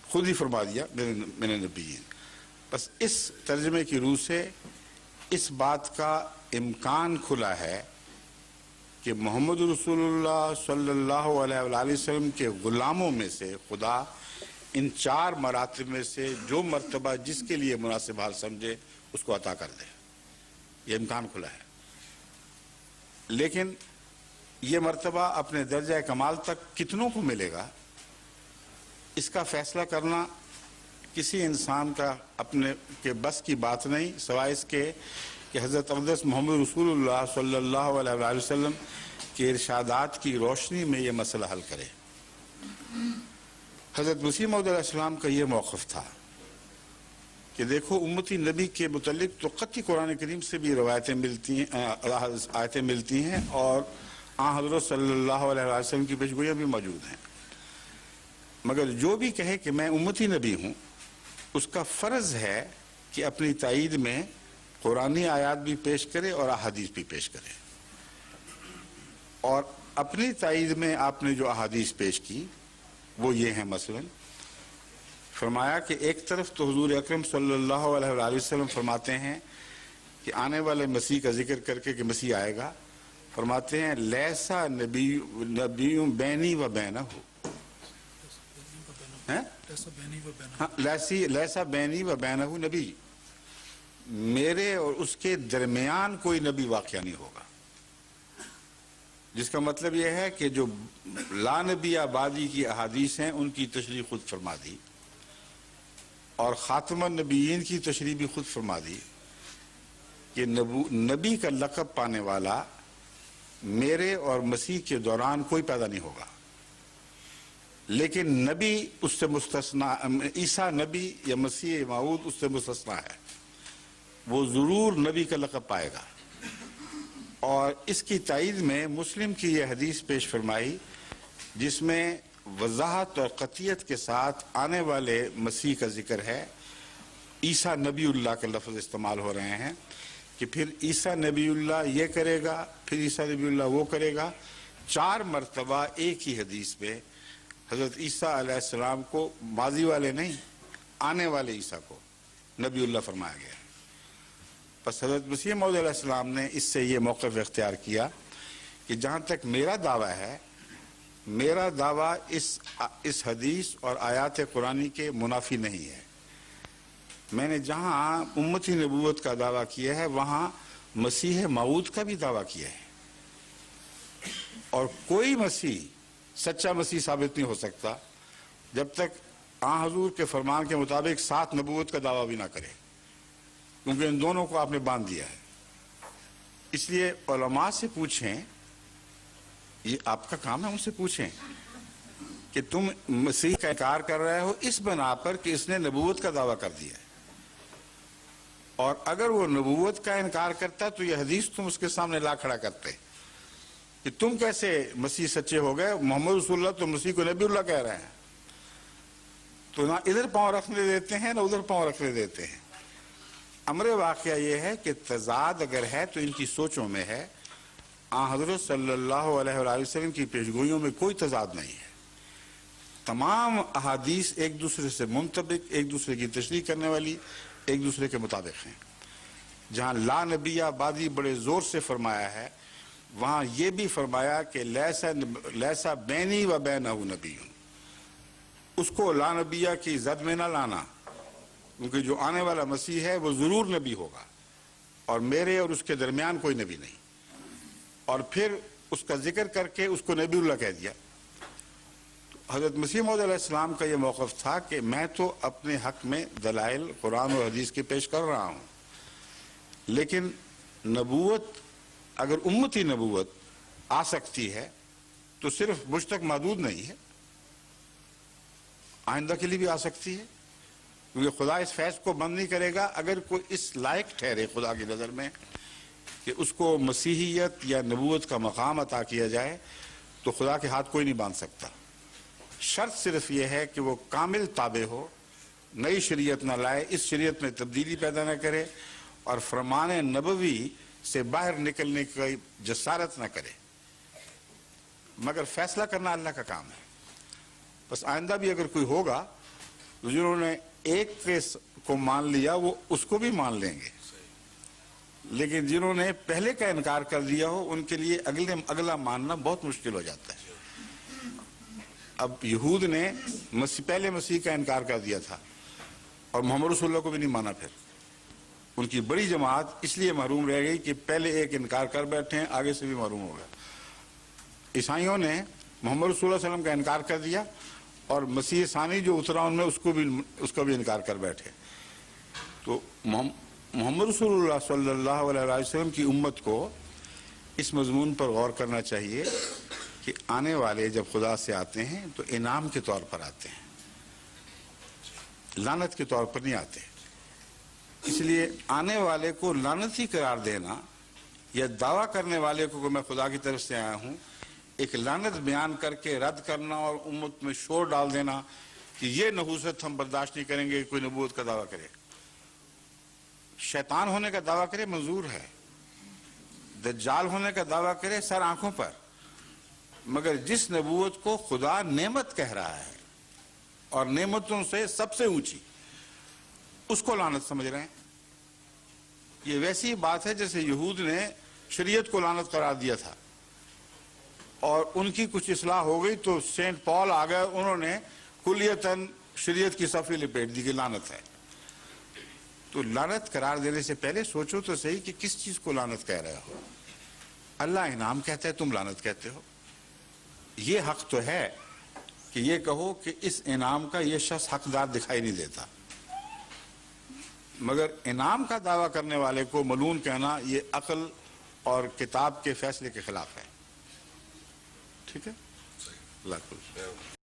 خود ہی فرما دیا من النبیین. بس اس ترجمے کی روح سے اس بات کا امکان کھلا ہے کہ محمد رسول اللہ صلی اللہ علیہ وآلہ وسلم کے غلاموں میں سے خدا ان 4 مراتب میں سے جو مرتبہ جس کے لیے مناسب حال سمجھے اس کو عطا کر دے. یہ امکان کھلا ہے. لیکن یہ مرتبہ اپنے درجہ کمال تک کتنوں کو ملے گا اس کا فیصلہ کرنا کسی انسان کا اپنے کے بس کی بات نہیں، سوائے اس کے کہ حضرت اقدس محمد رسول اللہ صلی اللہ علیہ وآلہ وسلم کے ارشادات کی روشنی میں یہ مسئلہ حل کرے. حضرت مسیح موعود علیہ السلام کا یہ موقف تھا کہ دیکھو امتی نبی کے متعلق تو قطعی قرآن کریم سے بھی روایتیں ملتی ہیں، آیتیں ملتی ہیں، اور حضرت صلی اللہ علیہ وسلم کی پیشگوئیاں بھی موجود ہیں. مگر جو بھی کہے کہ میں امتی نبی ہوں اس کا فرض ہے کہ اپنی تائید میں قرآنی آیات بھی پیش کرے اور احادیث بھی پیش کرے. اور اپنی تائید میں آپ نے جو احادیث پیش کی وہ یہ ہیں. مثلا فرمایا کہ ایک طرف تو حضور اکرم صلی اللہ علیہ وآلہ وسلم فرماتے ہیں کہ آنے والے مسیح کا ذکر کر کے کہ مسیح آئے گا، فرماتے ہیں لیسا نبی بینی و بینہ، لیسا بینی و بینہ نبی، میرے اور اس کے درمیان کوئی نبی واقعہ نہیں ہوگا. جس کا مطلب یہ ہے کہ جو لا نبی آبادی کی احادیث ہیں ان کی تشریح خود فرما دی، اور خاتم النبیین کی تشریح بھی خود فرما دی کہ نبی کا لقب پانے والا میرے اور مسیح کے دوران کوئی پیدا نہیں ہوگا. لیکن نبی اس سے مستثنا، عیسیٰ نبی یا مسیح موعود اس سے مستثنا ہے، وہ ضرور نبی کا لقب پائے گا. اور اس کی تائید میں مسلم کی یہ حدیث پیش فرمائی جس میں وضاحت اور قطعیت کے ساتھ آنے والے مسیح کا ذکر ہے. عیسیٰ نبی اللہ کے لفظ استعمال ہو رہے ہیں کہ پھر عیسیٰ نبی اللہ یہ کرے گا، پھر عیسیٰ نبی اللہ وہ کرے گا. 4 مرتبہ ایک ہی حدیث میں حضرت عیسیٰ علیہ السلام کو، ماضی والے نہیں آنے والے عیسیٰ کو نبی اللہ فرمایا گیا. بس حضرت مسیح موعود علیہ السلام نے اس سے یہ موقف اختیار کیا کہ جہاں تک میرا دعویٰ ہے، میرا دعویٰ اس حدیث اور آیات قرآنی کے منافی نہیں ہے. میں نے جہاں امتی نبوت کا دعویٰ کیا ہے وہاں مسیح موعود کا بھی دعویٰ کیا ہے. اور کوئی مسیح سچا مسیح ثابت نہیں ہو سکتا جب تک حضور کے فرمان کے مطابق 7 نبوت کا دعویٰ بھی نہ کرے، کیونکہ ان دونوں کو آپ نے باندھ دیا ہے. اس لیے علماء سے پوچھیں، یہ آپ کا کام ہے، ان سے پوچھیں کہ تم مسیح کا انکار کر رہے ہو اس بنا پر کہ اس نے نبوت کا دعویٰ کر دیا ہے، اور اگر وہ نبوت کا انکار کرتا تو یہ حدیث تم اس کے سامنے لا کھڑا کرتے کہ تم کیسے مسیح سچے ہو گئے، محمد رسول اللہ تو مسیح کو نبی اللہ کہہ رہے ہیں. تو نہ ادھر پاؤں رکھنے دیتے ہیں نہ ادھر پاؤں رکھنے دیتے ہیں. امر واقعہ یہ ہے کہ تضاد اگر ہے تو ان کی سوچوں میں ہے. حضرت صلی اللہ علیہ وآلہ وسلم کی پیشگوئیوں میں کوئی تضاد نہیں ہے. تمام احادیث ایک دوسرے سے منطبق، ایک دوسرے کی تشریح کرنے والی، ایک دوسرے کے مطابق ہیں. جہاں لا نبی آبادی بڑے زور سے فرمایا ہے وہاں یہ بھی فرمایا کہ لیسا بینی و بینہ نبی، اس کو لا نبیہ کی زد میں نہ لانا، کیونکہ جو آنے والا مسیح ہے وہ ضرور نبی ہوگا اور میرے اور اس کے درمیان کوئی نبی نہیں. اور پھر اس کا ذکر کر کے اس کو نبی اللہ کہہ دیا. حضرت مسیح موعود علیہ السلام کا یہ موقف تھا کہ میں تو اپنے حق میں دلائل قرآن اور حدیث کے پیش کر رہا ہوں، لیکن نبوت اگر امتی نبوت آ سکتی ہے تو صرف مجھ تک محدود نہیں ہے، آئندہ کے لیے بھی آ سکتی ہے. کیونکہ خدا اس فیض کو بند نہیں کرے گا اگر کوئی اس لائق ٹھہرے خدا کی نظر میں کہ اس کو مسیحیت یا نبوت کا مقام عطا کیا جائے تو خدا کے ہاتھ کوئی نہیں باندھ سکتا. شرط صرف یہ ہے کہ وہ کامل تابع ہو، نئی شریعت نہ لائے، اس شریعت میں تبدیلی پیدا نہ کرے اور فرمان نبوی سے باہر نکلنے کی جسارت نہ کرے. مگر فیصلہ کرنا اللہ کا کام ہے. بس آئندہ بھی اگر کوئی ہوگا تو جنہوں نے ایک کو مان لیا وہ اس کو بھی مان لیں گے، لیکن جنہوں نے پہلے کا انکار کر دیا ہو ان کے لیے اگلا ماننا بہت مشکل ہو جاتا ہے۔ اب یہود نے پہلے مسیح کا انکار کر دیا تھا اور محمد رسول اللہ کو بھی نہیں مانا، پھر ان کی بڑی جماعت اس لیے محروم رہ گئی کہ پہلے ایک انکار کر بیٹھے ہیں، آگے سے بھی محروم ہو گیا۔ عیسائیوں نے محمد رسول اللہ علیہ وسلم کا انکار کر دیا اور مسیح ثانی جو اترا ان میں اس کا بھی انکار کر بیٹھے۔ تو محمد رسول اللہ صلی اللہ علیہ وسلم کی امت کو اس مضمون پر غور کرنا چاہیے کہ آنے والے جب خدا سے آتے ہیں تو انعام کے طور پر آتے ہیں، لعنت کے طور پر نہیں آتے۔ اس لیے آنے والے کو لعنتی قرار دینا یا دعویٰ کرنے والے کو کہ میں خدا کی طرف سے آیا ہوں ایک لعنت بیان کر کے رد کرنا اور امت میں شور ڈال دینا کہ یہ نحوست ہم برداشت نہیں کریں گے کہ کوئی نبوت کا دعویٰ کرے۔ شیطان ہونے کا دعویٰ کرے منظور ہے، دجال ہونے کا دعویٰ کرے سر آنکھوں پر، مگر جس نبوت کو خدا نعمت کہہ رہا ہے اور نعمتوں سے سب سے اونچی، اس کو لعنت سمجھ رہے ہیں۔ یہ ویسی بات ہے جیسے یہود نے شریعت کو لعنت قرار دیا تھا اور ان کی کچھ اصلاح ہو گئی تو سینٹ پال آ گئے، انہوں نے کلیتاً شریعت کی صفحے لپیٹ دی کہ لعنت ہے۔ تو لعنت قرار دینے سے پہلے سوچو تو صحیح کہ کس چیز کو لعنت کہہ رہے ہو۔ اللہ انعام کہتا ہے، تم لعنت کہتے ہو۔ یہ حق تو ہے کہ یہ کہو کہ اس انعام کا یہ شخص حقدار دکھائی نہیں دیتا، مگر انعام کا دعویٰ کرنے والے کو ملعون کہنا یہ عقل اور کتاب کے فیصلے کے خلاف ہے۔ ٹھیک ہے، اللہ حافظ۔